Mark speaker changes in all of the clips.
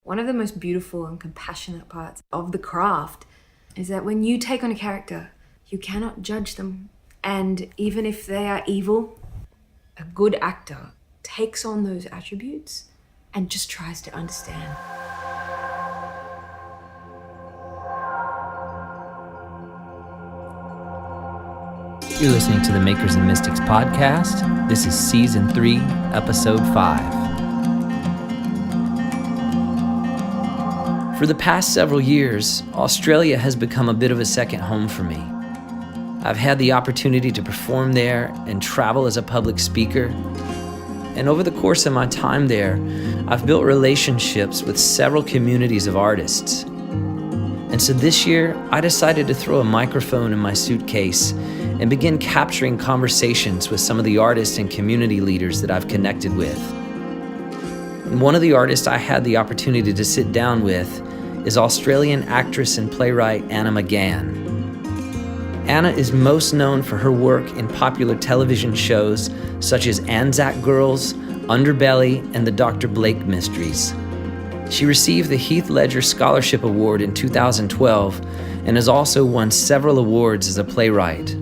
Speaker 1: One of the most beautiful and compassionate parts of the craft is that when you take on a character, you cannot judge them. And even if they are evil, a good actor takes on those attributes and just tries to understand.
Speaker 2: You're listening to the Makers and Mystics podcast. This is Season 3, Episode 5. For the past several years, Australia has become a bit of a second home for me. I've had the opportunity to perform there and travel as a public speaker. And over the course of my time there, I've built relationships with several communities of artists. And so this year, I decided to throw a microphone in my suitcase and begin capturing conversations with some of the artists and community leaders that I've connected with. And one of the artists I had the opportunity to sit down with is Australian actress and playwright Anna McGahan. Anna is most known for her work in popular television shows such as Anzac Girls, Underbelly, and the Dr. Blake Mysteries. She received the Heath Ledger Scholarship Award in 2012 and has also won several awards as a playwright.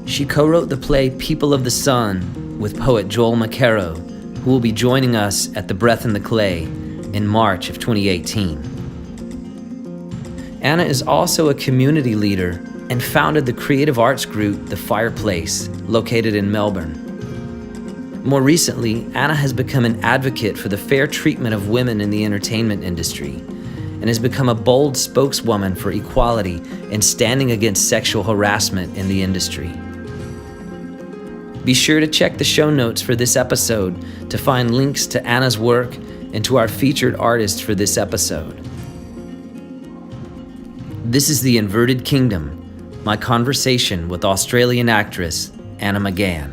Speaker 2: She co-wrote the play People of the Sun with poet Joel McCarrow, who will be joining us at The Breath in the Clay in March of 2018. Anna is also a community leader and founded the creative arts group The Fireplace, located in Melbourne. More recently, Anna has become an advocate for the fair treatment of women in the entertainment industry and has become a bold spokeswoman for equality and standing against sexual harassment in the industry. Be sure to check the show notes for this episode to find links to Anna's work and to our featured artist for this episode. This is The Inverted Kingdom, my conversation with Australian actress Anna McGahan.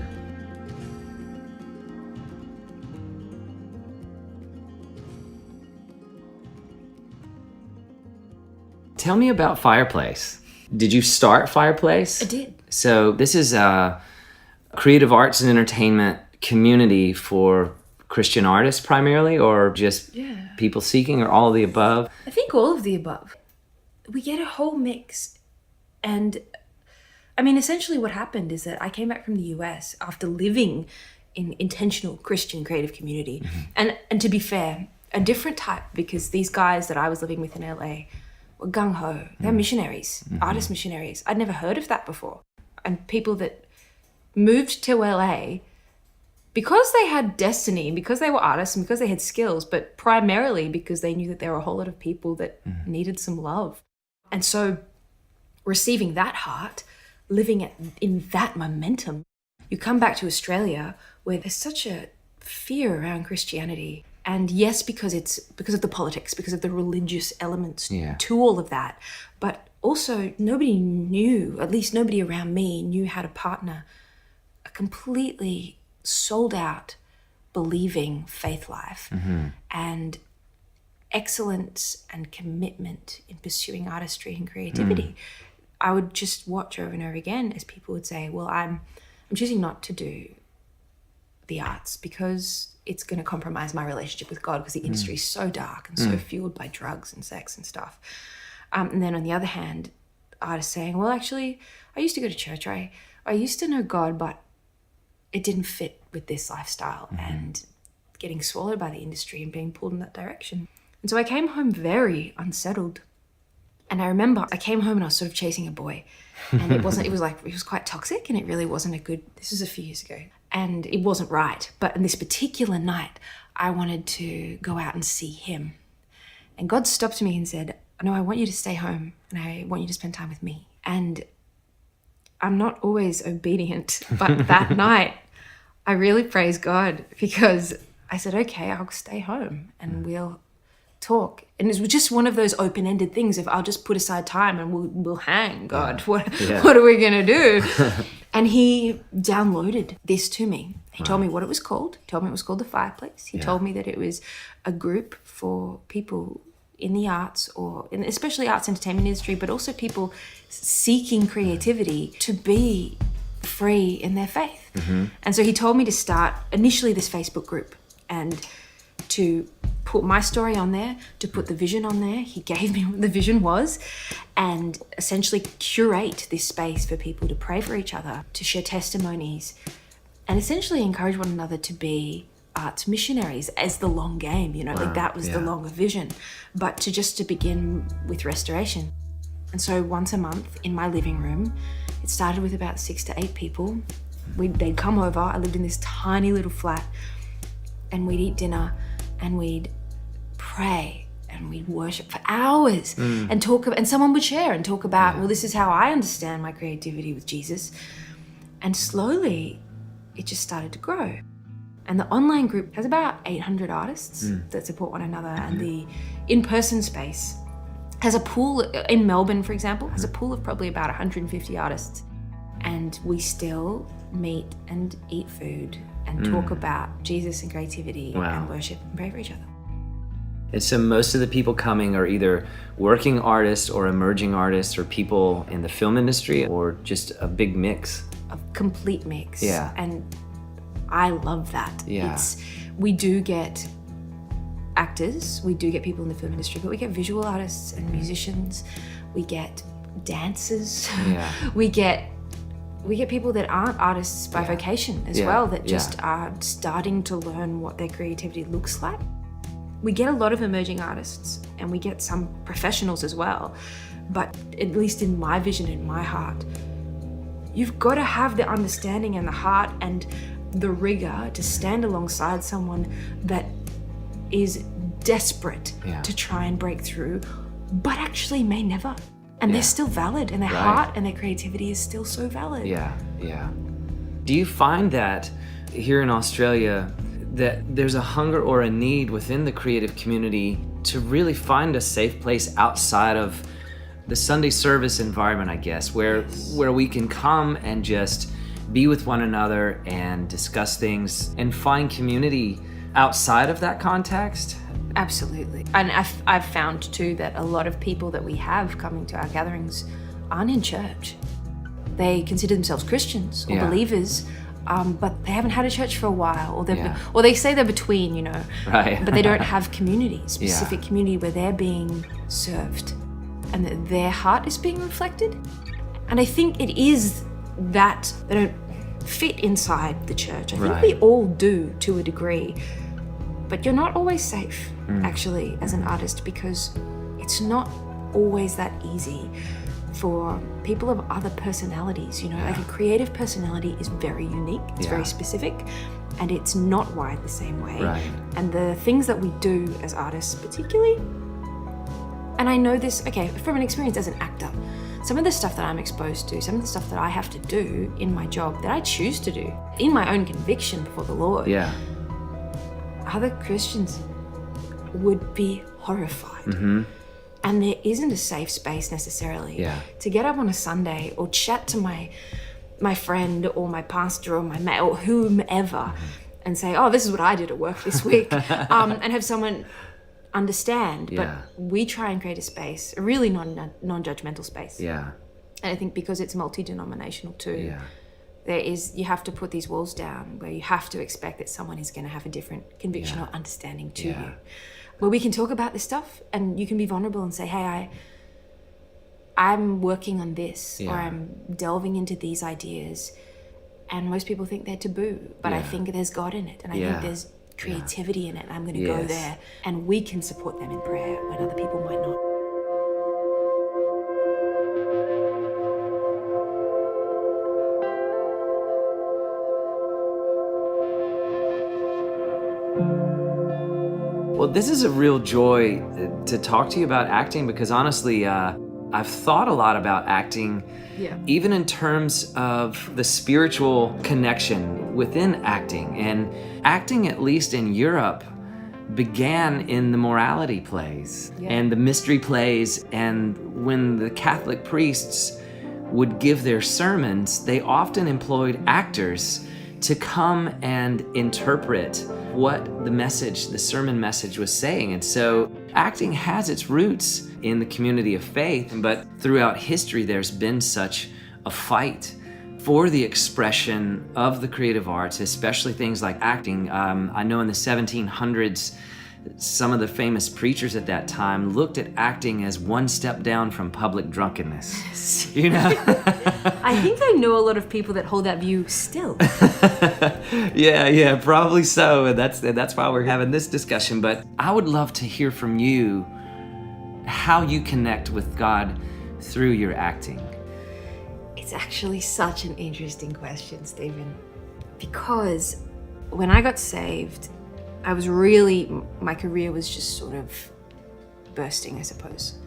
Speaker 2: Tell me about Fireplace. Did you start Fireplace?
Speaker 1: I did.
Speaker 2: So this is a creative arts and entertainment community for Christian artists primarily, or just people seeking, or all of the above?
Speaker 1: I think all of the above. We get a whole mix. And I mean, essentially what happened is that I came back from the US after living in intentional Christian creative community. Mm-hmm. And to be fair, a different type, because these guys that I was living with in LA were gung-ho. They're missionaries, artist missionaries. I'd never heard of that before. And people that moved to LA because they had destiny, because they were artists and because they had skills, but primarily because they knew that there were a whole lot of people that needed some love. And so receiving that heart, living in that momentum, you come back to Australia where there's such a fear around Christianity. And yes, because of the politics, because of the religious elements to all of that. But also nobody knew, at least nobody around me knew how to partner a completely sold out, believing faith life and excellence and commitment in pursuing artistry and creativity. I would just watch over and over again as people would say, well, I'm choosing not to do the arts because it's going to compromise my relationship with God, because the industry is so dark and so fueled by drugs and sex and stuff. And then on the other hand, artists saying, well, actually, I used to go to church. I used to know God, but it didn't fit with this lifestyle, and getting swallowed by the industry and being pulled in that direction. And so I came home very unsettled. And I remember I came home and I was sort of chasing a boy, and it was quite toxic, and it really wasn't this was a few years ago, and it wasn't right. But on this particular night, I wanted to go out and see him. And God stopped me and said, no, I want you to stay home and I want you to spend time with me. And I'm not always obedient, but that night I really praised God, because I said, okay, I'll stay home and we'll talk. And it was just one of those open-ended things of, I'll just put aside time and we'll hang, God. What are we going to do? And he downloaded this to me. He told me what it was called. He told me it was called The Fireplace. He told me that it was a group for people in the arts, or in especially arts entertainment industry, but also people seeking creativity to be free in their faith. And so he told me to start initially this Facebook group and to put my story on there, to put the vision on there. He gave me what the vision was, and essentially curate this space for people to pray for each other, to share testimonies, and essentially encourage one another to be arts missionaries as the long game, like that was the longer vision, but to begin with restoration. And so once a month in my living room, it started with about 6 to 8 people. They'd come over. I lived in this tiny little flat, and we'd eat dinner and we'd pray and we'd worship for hours and talk about, and someone would share and talk about, well, this is how I understand my creativity with Jesus. And slowly it just started to grow. And the online group has about 800 artists that support one another, and the in-person space has a pool, in Melbourne, for example, has a pool of probably about 150 artists. And we still meet and eat food and talk about Jesus and creativity and worship and pray for each other.
Speaker 2: And so most of the people coming are either working artists or emerging artists or people in the film industry, or just a big mix?
Speaker 1: A complete mix.
Speaker 2: Yeah.
Speaker 1: And I love that.
Speaker 2: Yeah.
Speaker 1: We do get actors, we do get people in the film industry, but we get visual artists and musicians, we get dancers, we get people that aren't artists by vocation as well, that just are starting to learn what their creativity looks like. We get a lot of emerging artists, and we get some professionals as well, but at least in my vision, in my heart, you've got to have the understanding and the heart and the rigor to stand alongside someone that is desperate to try and break through, but actually may never. And they're still valid, and their heart and their creativity is still so valid.
Speaker 2: Yeah. Do you find that here in Australia that there's a hunger or a need within the creative community to really find a safe place outside of the Sunday service environment, I guess, where we can come and just be with one another and discuss things and find community outside of that context?
Speaker 1: Absolutely. And I've found too that a lot of people that we have coming to our gatherings aren't in church. They consider themselves Christians or believers, but they haven't had a church for a while, or they say they're between, but they don't have community, specific community where they're being served and that their heart is being reflected. And I think it is that they don't fit inside the church. I think we all do to a degree. But you're not always safe, actually, as an artist, because it's not always that easy for people of other personalities, like a creative personality is very unique, it's very specific, and it's not wired the same way. And the things that we do as artists particularly, and I know this, from an experience as an actor, some of the stuff that I'm exposed to, some of the stuff that I have to do in my job that I choose to do in my own conviction before the Lord, other Christians would be horrified. And there isn't a safe space necessarily to get up on a Sunday or chat to my friend or my pastor or my mate or whomever and say, oh, this is what I did at work this week, and have someone understand. But we try and create a space, a really non-judgmental space. And I think because it's multi-denominational too, you have to put these walls down where you have to expect that someone is going to have a different conviction or understanding to you. Where we can talk about this stuff and you can be vulnerable and say, hey, I'm working on this or I'm delving into these ideas, and most people think they're taboo, but I think there's God in it, and I think there's creativity in it, and I'm going to go there, and we can support them in prayer when other people might not.
Speaker 2: Well, this is a real joy to talk to you about acting, because honestly, I've thought a lot about acting, even in terms of the spiritual connection within acting. And acting, at least in Europe, began in the morality plays and the mystery plays. And when the Catholic priests would give their sermons, they often employed actors to come and interpret what the sermon message was saying. And so acting has its roots in the community of faith, but throughout history there's been such a fight for the expression of the creative arts, especially things like acting. I know in the 1700s some of the famous preachers at that time looked at acting as one step down from public drunkenness. You know?
Speaker 1: I think I know a lot of people that hold that view still.
Speaker 2: Yeah, probably so. And that's why we're having this discussion. But I would love to hear from you how you connect with God through your acting.
Speaker 1: It's actually such an interesting question, Stephen, because when I got saved, my career was just sort of bursting, I suppose.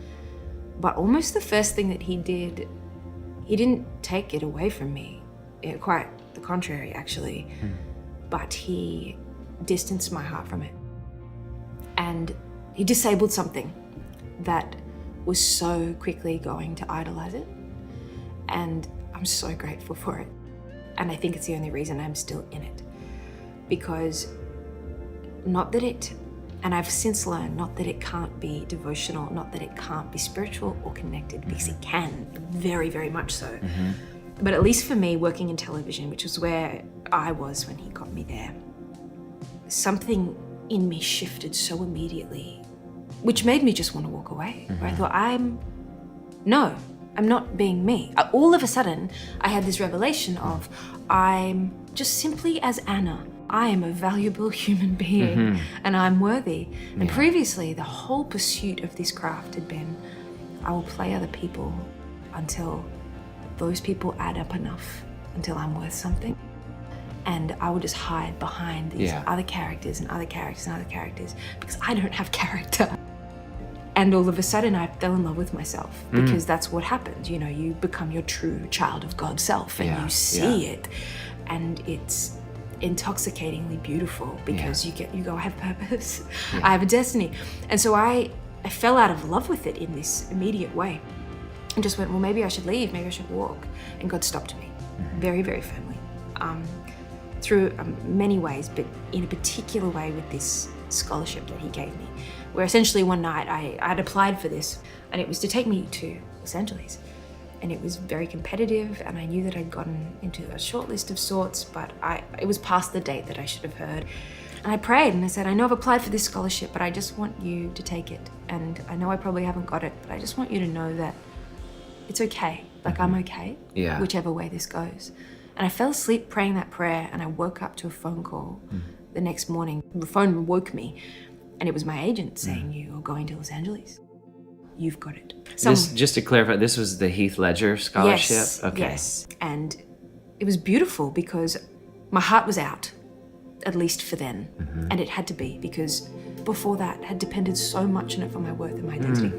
Speaker 1: But almost the first thing that he didn't take it away from me. Quite the contrary, actually. But he distanced my heart from it. And he disabled something that was so quickly going to idolize it. And I'm so grateful for it. And I think it's the only reason I'm still in it. Because and I've since learned, not that it can't be devotional, not that it can't be spiritual or connected, because it can, very, very much so. But at least for me, working in television, which was where I was when he got me there, something in me shifted so immediately, which made me just want to walk away. Where I thought, I'm not being me. All of a sudden, I had this revelation of, I'm just simply as Anna. I am a valuable human being and I'm worthy. And previously, the whole pursuit of this craft had been, I will play other people until those people add up enough, until I'm worth something. And I will just hide behind these other characters and other characters and other characters because I don't have character. And all of a sudden, I fell in love with myself because that's what happens. You know, you become your true child of God's self and you see it. And it's intoxicatingly beautiful because you go, I have purpose, I have a destiny. And so I fell out of love with it in this immediate way and just went, well, maybe I should leave, maybe I should walk. And God stopped me very, very firmly through many ways, but in a particular way with this scholarship that he gave me, where essentially one night I'd applied for this and it was to take me to Los Angeles. And it was very competitive, and I knew that I'd gotten into a short list of sorts, but it was past the date that I should have heard. And I prayed and I said, I know I've applied for this scholarship, but I just want you to take it. And I know I probably haven't got it, but I just want you to know that it's okay. Like I'm okay, whichever way this goes. And I fell asleep praying that prayer, and I woke up to a phone call the next morning. The phone woke me, and it was my agent saying, you're going to Los Angeles. You've got it.
Speaker 2: Just to clarify, this was the Heath Ledger scholarship?
Speaker 1: Yes,
Speaker 2: okay.
Speaker 1: Yes. And it was beautiful because my heart was out, at least for then. And it had to be, because before that had depended so much on it for my worth and my identity.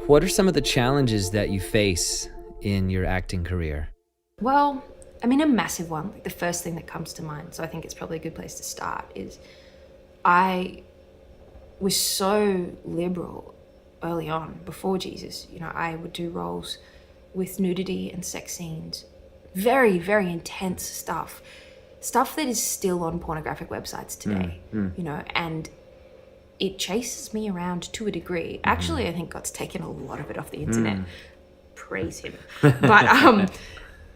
Speaker 2: What are some of the challenges that you face in your acting career?
Speaker 1: Well, I mean, a massive one. Like the first thing that comes to mind, so I think it's probably a good place to start, is I was so liberal early on, before Jesus. You know, I would do roles with nudity and sex scenes, very, very intense stuff that is still on pornographic websites today, you know, and it chases me around to a degree. Actually, I think God's taken a lot of it off the internet. Praise him. But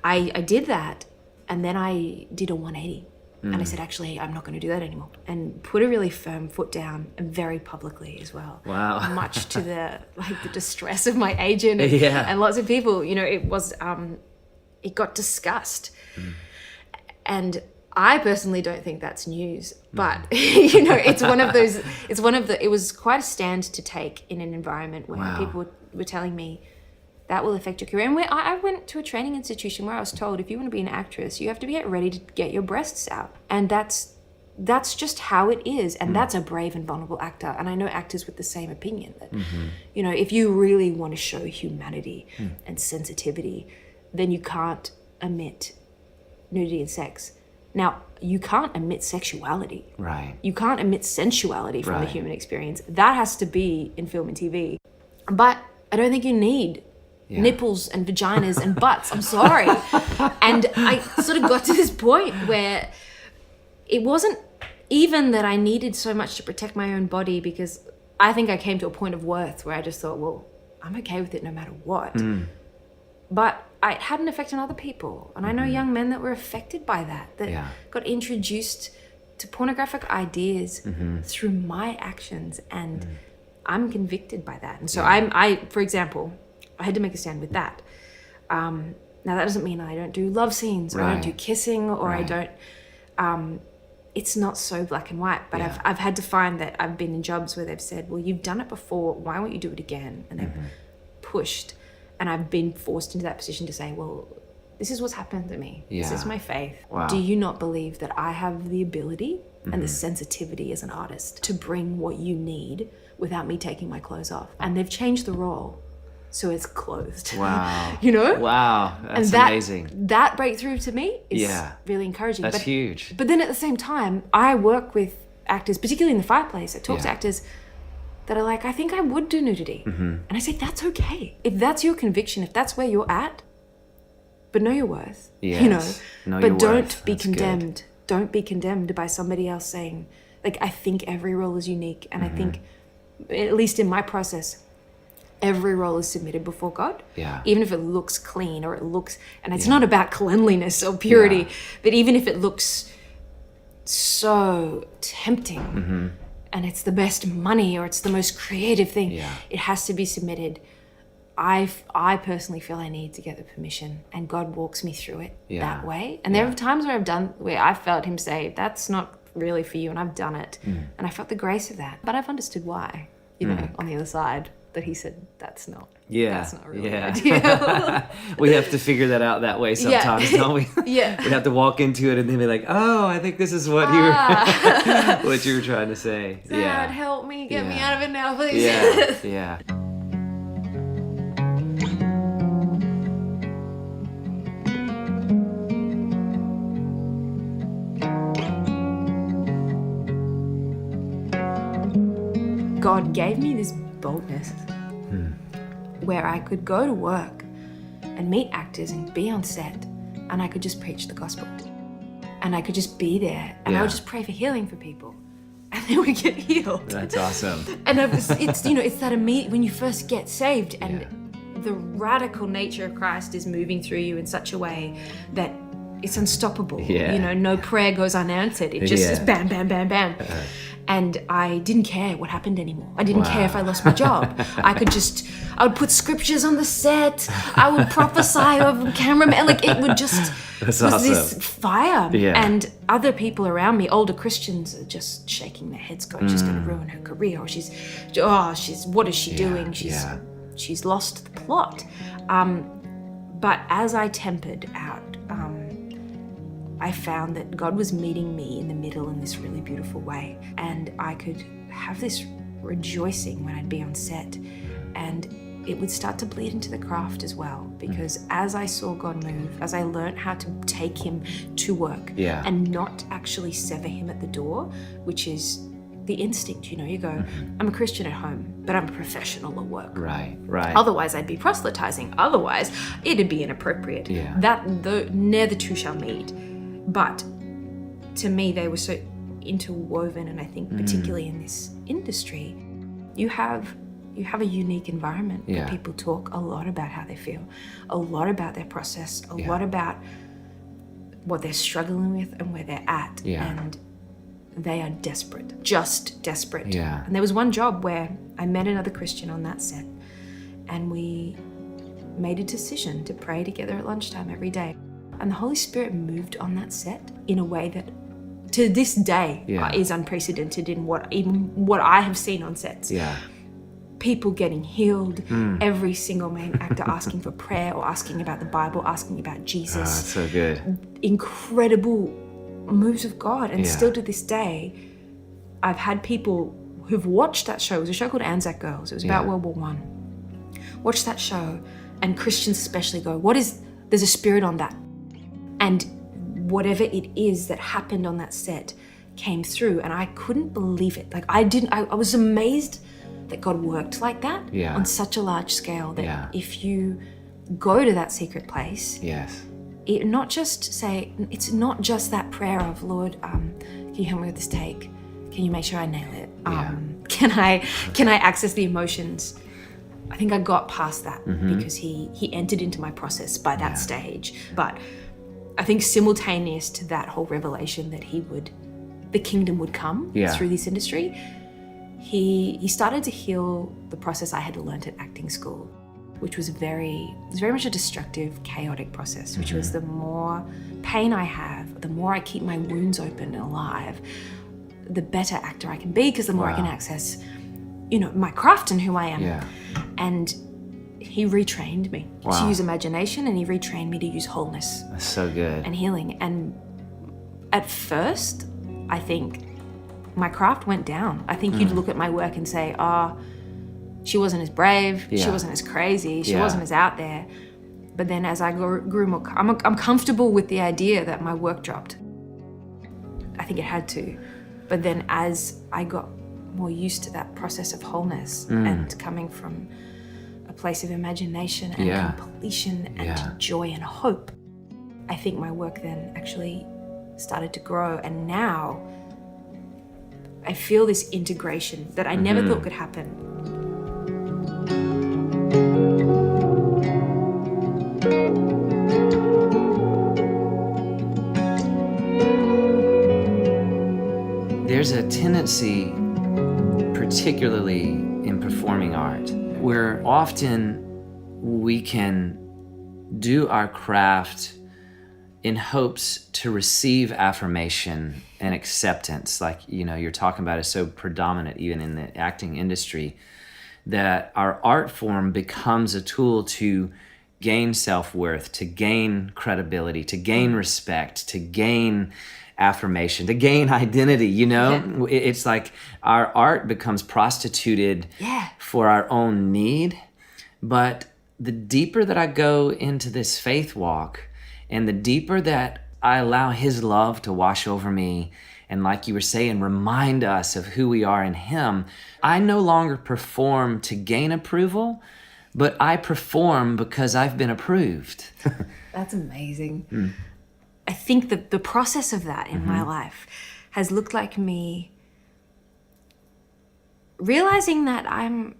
Speaker 1: I did that, and then I did a 180. And I said, actually, I'm not going to do that anymore. And put a really firm foot down, and very publicly as well.
Speaker 2: Wow.
Speaker 1: Much to the distress of my agent and lots of people. You know, it got discussed. And I personally don't think that's news, but you know, it was quite a stand to take in an environment where people were telling me, that will affect your career. And I went to a training institution where I was told, if you want to be an actress, you have to get ready to get your breasts out. And that's just how it is. And that's a brave and vulnerable actor. And I know actors with the same opinion that, you know, if you really want to show humanity and sensitivity, then you can't omit nudity and sex. Now, you can't omit sexuality.
Speaker 2: Right.
Speaker 1: You can't omit sensuality from the human experience. That has to be in film and TV. But I don't think you need nipples and vaginas and butts. I'm sorry. And I sort of got to this point where it wasn't even that I needed so much to protect my own body, because I think I came to a point of worth where I just thought, well, I'm okay with it no matter what. But it had an effect on other people. And I know young men that were affected by that got introduced to pornographic ideas through my actions, and I'm convicted by that. And so I, for example, I had to make a stand with that. Now that doesn't mean I don't do love scenes, or I don't do kissing, or I don't, it's not so black and white, but I've had to find that I've been in jobs where they've said, well, you've done it before, why won't you do it again? And they've pushed, and I've been forced into that position to say, well, this is what's happened to me. This is my faith.
Speaker 2: Wow.
Speaker 1: Do you not believe that I have the ability and the sensitivity as an artist to bring what you need without me taking my clothes off? And they've changed the role, so it's closed.
Speaker 2: Wow.
Speaker 1: You know?
Speaker 2: Wow. That's amazing.
Speaker 1: That breakthrough to me is really encouraging.
Speaker 2: That's huge.
Speaker 1: But then at the same time, I work with actors, particularly in the Fireplace. I talk to actors that are like, I think I would do nudity. And I say, that's okay. If that's your conviction, if that's where you're at, but know your worth, you know, but don't be condemned. Don't be condemned by somebody else saying, like, I think every role is unique. And I think, at least in my process, every role is submitted before God. Even if it looks clean, or it looks, and it's not about cleanliness or purity, but even if it looks so tempting and it's the best money, or it's the most creative thing, it has to be submitted. I personally feel I need to get the permission, and God walks me through it that way. And there are times where I've felt him say, that's not really for you, and I've done it. And I felt the grace of that. But I've understood why, you know, on the other side, that he said, that's not really ideal.
Speaker 2: We have to figure that out that way sometimes, don't we? We have to walk into it and then be like, oh, I think this is what you were what you were trying to say.
Speaker 1: Dad, help me, get me out of it now, please.
Speaker 2: Yeah.
Speaker 1: God gave me this boldness where I could go to work and meet actors and be on set, and I could just preach the gospel, and I could just be there, and I would just pray for healing for people, and they would get healed.
Speaker 2: That's awesome.
Speaker 1: And it's you know, it's that immediate, when you first get saved, and the radical nature of Christ is moving through you in such a way that it's unstoppable. You know, no prayer goes unanswered. It just is bam, bam, bam, bam. And I didn't care what happened anymore. I didn't care if I lost my job. I would put scriptures on the set. I would prophesy over cameraman. Like, it would just, was this fire. And other people around me, older Christians, are just shaking their heads going, she's going to ruin her career. Or what is she doing? She's lost the plot. But as I tempered out, I found that God was meeting me in the middle in this really beautiful way. And I could have this rejoicing when I'd be on set. And it would start to bleed into the craft as well. Because as I saw God move, as I learned how to take him to work and not actually sever him at the door, which is the instinct, you know, you go, I'm a Christian at home, but I'm a professional at work.
Speaker 2: Right.
Speaker 1: Otherwise, I'd be proselytizing. Otherwise, it'd be inappropriate. Ne'er the two shall meet. But to me, they were so interwoven, and I think particularly in this industry, you have a unique environment where people talk a lot about how they feel, a lot about their process, a lot about what they're struggling with and where they're at. And they are desperate, just desperate. And there was one job where I met another Christian on that set, and we made a decision to pray together at lunchtime every day. And the Holy Spirit moved on that set in a way that to this day is unprecedented in what I have seen on sets. People getting healed, every single main actor asking for prayer or asking about the Bible, asking about Jesus.
Speaker 2: That's so good.
Speaker 1: Incredible moves of God. And still to this day, I've had people who've watched that show. It was a show called Anzac Girls. It was about World War I. Watch that show, and Christians especially go, there's a spirit on that. And whatever it is that happened on that set came through, and I couldn't believe it. Like, I was amazed that God worked like that on such a large scale, that if you go to that secret place, it's not just that prayer of, Lord, can you help me with this take? Can you make sure I nail it? Can I access the emotions? I think I got past that because he entered into my process by that stage. But I think simultaneous to that whole revelation that he would the kingdom would come through this industry, he started to heal the process I had learnt at acting school, which was very much a destructive, chaotic process, which was the more pain I have, the more I keep my wounds open and alive, the better actor I can be, because the more I can access, my craft and who I am.
Speaker 2: Yeah.
Speaker 1: And he retrained me to use imagination, and he retrained me to use wholeness.
Speaker 2: That's so good.
Speaker 1: And healing. And at first, I think my craft went down. I think you'd look at my work and say, she wasn't as brave, she wasn't as crazy, she wasn't as out there. But then as I grew more, I'm comfortable with the idea that my work dropped. I think it had to. But then as I got more used to that process of wholeness and coming from a place of imagination and completion and joy and hope, I think my work then actually started to grow. And now I feel this integration that I never thought could happen.
Speaker 2: There's a tendency, particularly in performing art, where often we can do our craft in hopes to receive affirmation and acceptance, like you're talking about, is so predominant even in the acting industry, that our art form becomes a tool to gain self-worth, to gain credibility, to gain respect, to gain affirmation, to gain identity. It's like our art becomes prostituted for our own need. But the deeper that I go into this faith walk, and the deeper that I allow his love to wash over me, and like you were saying, remind us of who we are in him, I no longer perform to gain approval, but I perform because I've been approved.
Speaker 1: That's amazing. I think that the process of that in my life has looked like me realizing that I'm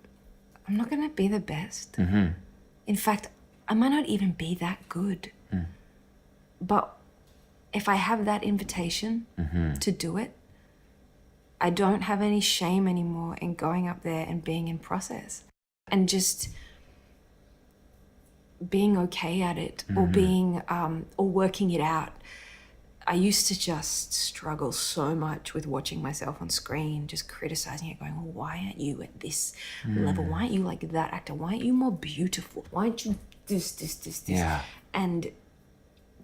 Speaker 1: not going to be the best. In fact, I might not even be that good. But if I have that invitation to do it, I don't have any shame anymore in going up there and being in process and just being okay at it, or being or working it out. I used to just struggle so much with watching myself on screen, just criticizing it, going, well, why aren't you at this level? Why aren't you like that actor? Why aren't you more beautiful? Why aren't you this?
Speaker 2: Yeah.
Speaker 1: And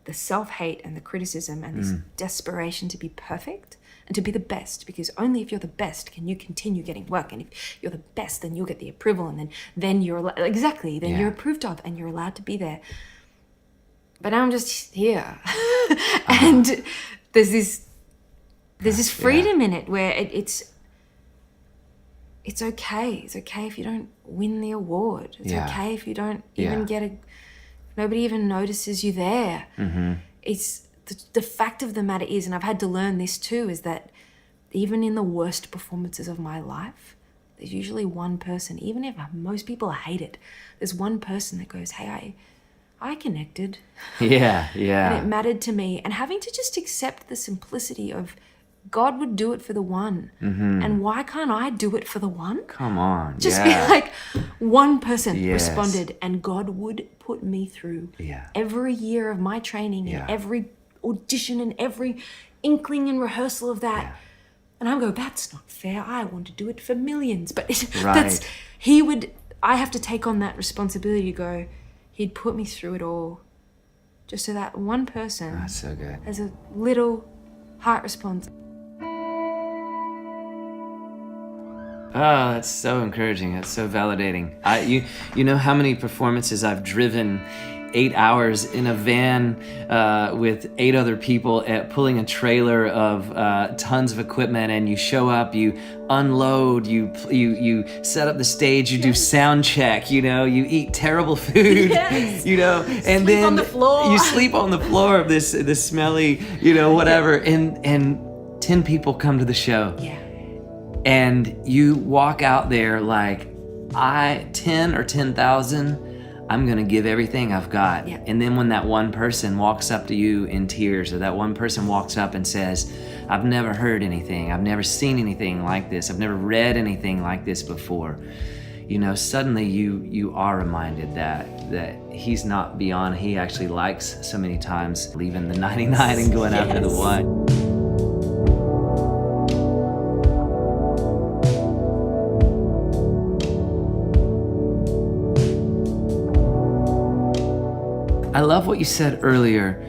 Speaker 1: the self-hate and the criticism and this desperation to be perfect and to be the best, because only if you're the best can you continue getting work, and if you're the best then you'll get the approval, and then you're you're approved of and you're allowed to be there. But now I'm just here. And there's this freedom in it where it's okay. It's okay if you don't win the award. It's okay if you don't even get nobody even notices you there. It's the fact of the matter is, and I've had to learn this too, is that even in the worst performances of my life, there's usually one person, even if most people hate it, there's one person that goes, hey, I connected.
Speaker 2: Yeah.
Speaker 1: And it mattered to me. And having to just accept the simplicity of God would do it for the one. And why can't I do it for the one?
Speaker 2: Come on.
Speaker 1: Just be like, one person responded, and God would put me through every year of my training and every audition and every inkling and rehearsal of that. And I go, that's not fair. I want to do it for millions. But I have to take on that responsibility to go, he'd put me through it all just so that one person
Speaker 2: That's so good.
Speaker 1: has a little heart response.
Speaker 2: Oh, that's so encouraging. That's so validating. You know how many performances I've driven 8 hours in a van with 8 other people pulling a trailer of tons of equipment, and you show up, you unload, you set up the stage, you do sound check, you eat terrible food, and
Speaker 1: Sleep
Speaker 2: then
Speaker 1: on the floor.
Speaker 2: You sleep on the floor of this smelly, whatever, and 10 people come to the show. And you walk out there like, 10 or 10,000, I'm gonna give everything I've got. And then when that one person walks up to you in tears, or that one person walks up and says, I've never heard anything. I've never seen anything like this. I've never read anything like this before. You know, suddenly you are reminded that he's not beyond. He actually likes so many times leaving the 99 and going after the one. I love what you said earlier.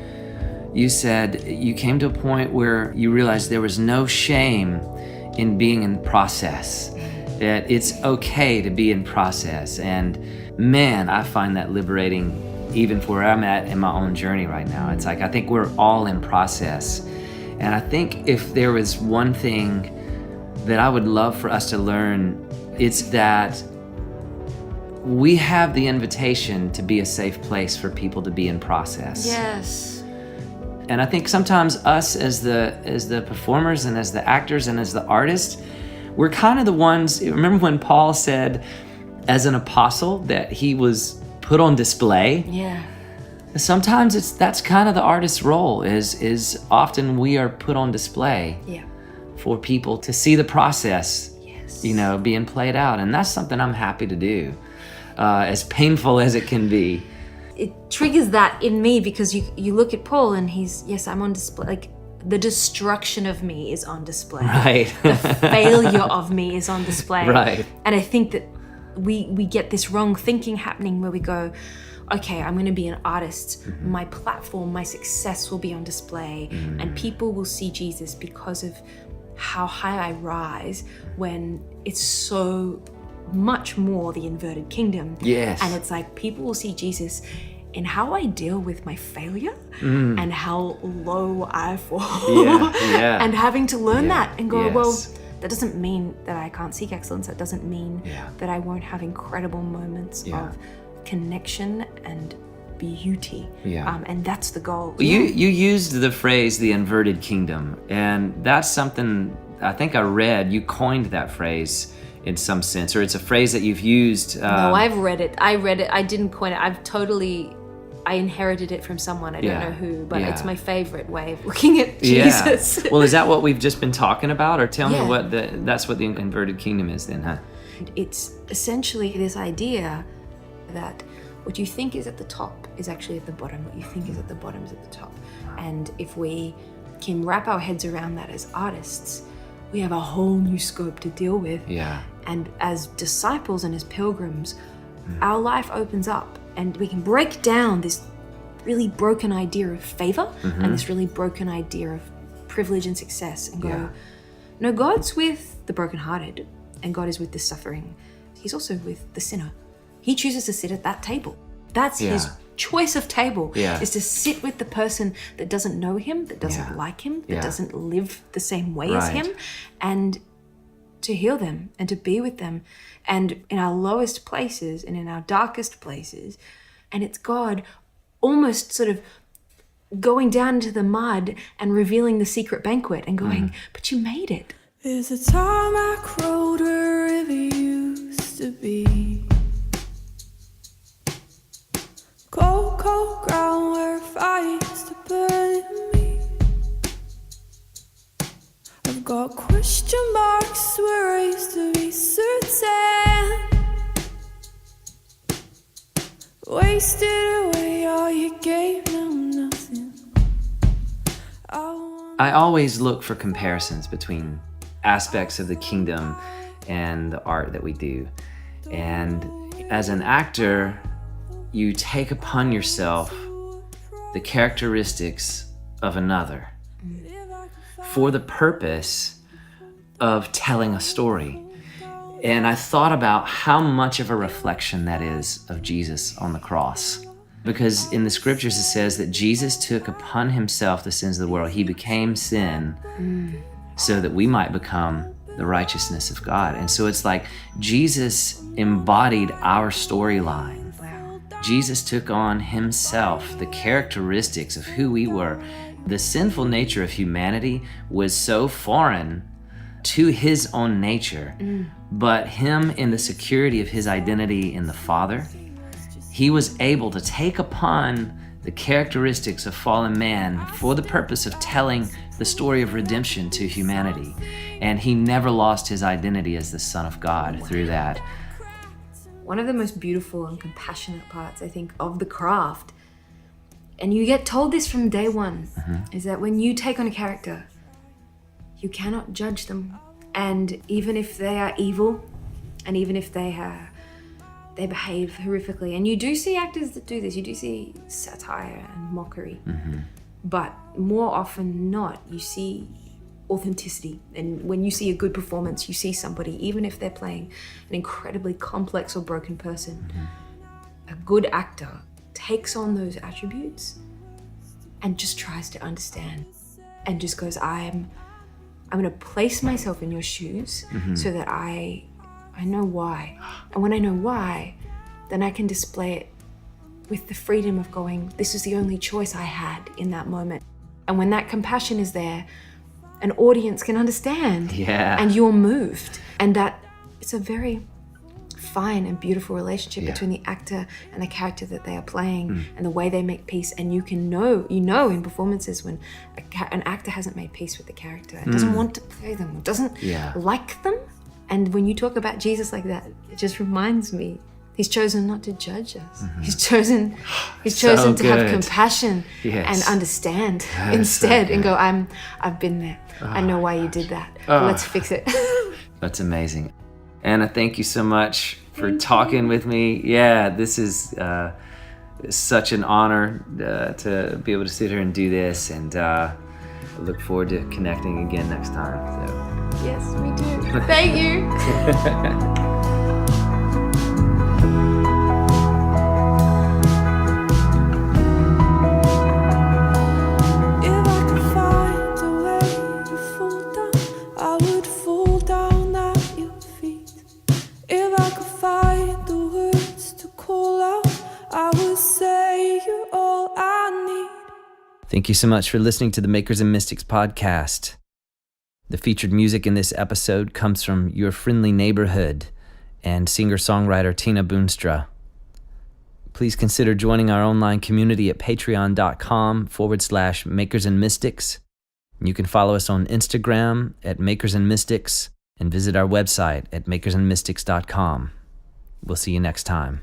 Speaker 2: You said you came to a point where you realized there was no shame in being in process, that it's okay to be in process. And man, I find that liberating even for where I'm at in my own journey right now. It's like, I think we're all in process. And I think if there was one thing that I would love for us to learn, it's that we have the invitation to be a safe place for people to be in process.
Speaker 1: Yes.
Speaker 2: And I think sometimes us as the performers and as the actors and as the artists, we're kind of the ones. Remember when Paul said as an apostle that he was put on display?
Speaker 1: Yeah.
Speaker 2: Sometimes that's kind of the artist's role, is often we are put on display.
Speaker 1: Yeah.
Speaker 2: For people to see the process,
Speaker 1: Yes.
Speaker 2: you know, being played out. And that's something I'm happy to do. As painful as it can be.
Speaker 1: It triggers that in me because you look at Paul and he's, I'm on display. Like, the destruction of me is on display.
Speaker 2: Right.
Speaker 1: The failure of me is on display.
Speaker 2: Right.
Speaker 1: And I think that we get this wrong thinking happening where we go, okay, I'm going to be an artist. Mm-hmm. My platform, my success will be on display, and people will see Jesus because of how high I rise, when it's so much more the inverted kingdom.
Speaker 2: Yes.
Speaker 1: And it's like people will see Jesus in how I deal with my failure and how low I fall.
Speaker 2: Yeah.
Speaker 1: And having to learn that and go, well,
Speaker 2: Yes.
Speaker 1: that doesn't mean that I can't seek excellence. That doesn't mean that I won't have incredible moments of connection and beauty. And that's the goal.
Speaker 2: You used the phrase the inverted kingdom, and that's something I think I read. You coined that phrase in some sense, or it's a phrase that you've used.
Speaker 1: No, I've read it. I didn't coin it. I inherited it from someone. I don't know who, but it's my favorite way of looking at Jesus.
Speaker 2: Well, is that what we've just been talking about? Or tell me what that's what the inverted kingdom is then, huh?
Speaker 1: It's essentially this idea that what you think is at the top is actually at the bottom. What you think is at the bottom is at the top. And if we can wrap our heads around that as artists, we have a whole new scope to deal with.
Speaker 2: Yeah.
Speaker 1: And as disciples and as pilgrims, our life opens up and we can break down this really broken idea of favor and this really broken idea of privilege and success and go, no, God's with the brokenhearted and God is with the suffering. He's also with the sinner. He chooses to sit at that table. That's his choice of table, is to sit with the person that doesn't know him, that doesn't like him, that doesn't live the same way as him, and to heal them and to be with them. And in our lowest places and in our darkest places, and it's God almost sort of going down into the mud and revealing the secret banquet and going, but you made it.
Speaker 3: There's a tarmac road where a river used to be. Cold, cold ground where fire used to burn in me. I've got question marks where I used to be certain. Wasted away all you gave, now nothing.
Speaker 2: I always look for comparisons between aspects of the kingdom and the art that we do. And as an actor, you take upon yourself the characteristics of another for the purpose of telling a story. And I thought about how much of a reflection that is of Jesus on the cross. Because in the scriptures it says that Jesus took upon himself the sins of the world. He became sin so that we might become the righteousness of God. And so it's like Jesus embodied our storyline. Jesus took on himself the characteristics of who we were. The sinful nature of humanity was so foreign to his own nature, but him, in the security of his identity in the Father, he was able to take upon the characteristics of fallen man for the purpose of telling the story of redemption to humanity. And he never lost his identity as the Son of God through that.
Speaker 1: One of the most beautiful and compassionate parts, I think, of the craft, and you get told this from day one, is that when you take on a character, you cannot judge them. And even if they are evil, and even if they behave horrifically, and you do see actors that do this, you do see satire and mockery, but more often than not, you see authenticity. And when you see a good performance, you see somebody, even if they're playing an incredibly complex or broken person, a good actor takes on those attributes and just tries to understand and just goes, I'm going to place myself in your shoes so that I know why. And when I know why, then I can display it with the freedom of going, this is the only choice I had in that moment. And when that compassion is there, an audience can understand.
Speaker 2: Yeah.
Speaker 1: And you're moved. And that it's a very fine and beautiful relationship between the actor and the character that they are playing and the way they make peace. And you can know in performances when an actor hasn't made peace with the character and doesn't want to play them, doesn't like them. And when you talk about Jesus like that, it just reminds me, he's chosen not to judge us. He's chosen to have compassion and understand instead and go, I've been there. I know why you did that. Let's fix it.
Speaker 2: That's amazing. Anna, thank you so much for talking with me. Yeah, this is such an honor to be able to sit here and do this, and I look forward to connecting again next time. So.
Speaker 1: Yes, me too. Thank you.
Speaker 2: Thank you so much for listening to the Makers and Mystics podcast. The featured music in this episode comes from Your Friendly Neighborhood and singer-songwriter Tina Boonstra. Please consider joining our online community at patreon.com/Makers and Mystics. You can follow us on Instagram at Makers and Mystics and visit our website at makersandmystics.com. We'll see you next time.